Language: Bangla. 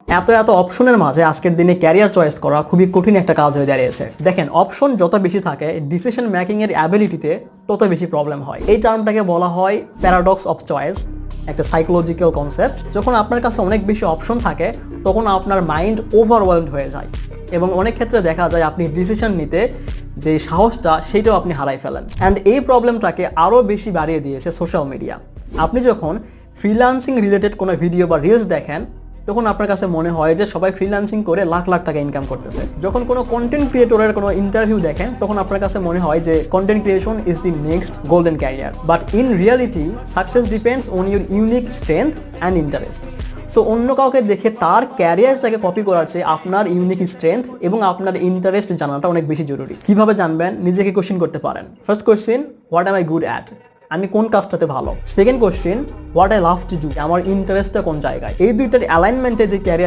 এত এত অপশনের মাঝে আজকের দিনে ক্যারিয়ার চয়েস করা খুবই কঠিন একটা কাজ হয়ে দাঁড়িয়েছে। দেখেন, অপশন যত বেশি থাকে ডিসিশন মেকিং এর অ্যাবিলিটিতে তত বেশি প্রবলেম হয়। এই টার্মটাকে বলা হয় প্যারাডক্স অফ চয়েস, একটা সাইকোলজিক্যাল কনসেপ্ট। যখন আপনার কাছে অনেক বেশি অপশন থাকে তখন আপনার মাইন্ড ওভারওয়েলড হয়ে যায় এবং অনেক ক্ষেত্রে দেখা যায় আপনি ডিসিশন নিতে যে সাহসটা সেটাও আপনি হারাই ফেলেন। অ্যান্ড এই প্রবলেমটাকে আরও বেশি বাড়িয়ে দিয়েছে সোশ্যাল মিডিয়া। আপনি যখন ফ্রিল্যান্সিং রিলেটেড কোনো ভিডিও বা রিলস দেখেন তখন আপনার কাছে মনে হয় যে সবাই ফ্রিল্যান্সিং করে লাখ লাখ টাকা ইনকাম করতেছে। যখন কোনো কন্টেন্ট ক্রিয়েটরের কোনো ইন্টারভিউ দেখেন তখন আপনার কাছে মনে হয় যে content creation is the next golden career. But in reality success depends on your unique strength and interest. So অন্য কাউকে দেখে তার ক্যারিয়ারটাকে কপি করার চেয়ে আপনার ইউনিক স্ট্রেংথ এবং আপনার ইন্টারেস্ট জানাটা অনেক বেশি জরুরি। কিভাবে জানবেন? নিজেকে কোশ্চেন করতে পারেন। First question, what M I good at? আমি কোন কাজটাতে ভালো। Second question, what I love to do? আমার ইন্টারেস্টটা কোন জায়গায়? এই দুইটার অ্যালাইনমেন্টে যে ক্যারিয়ার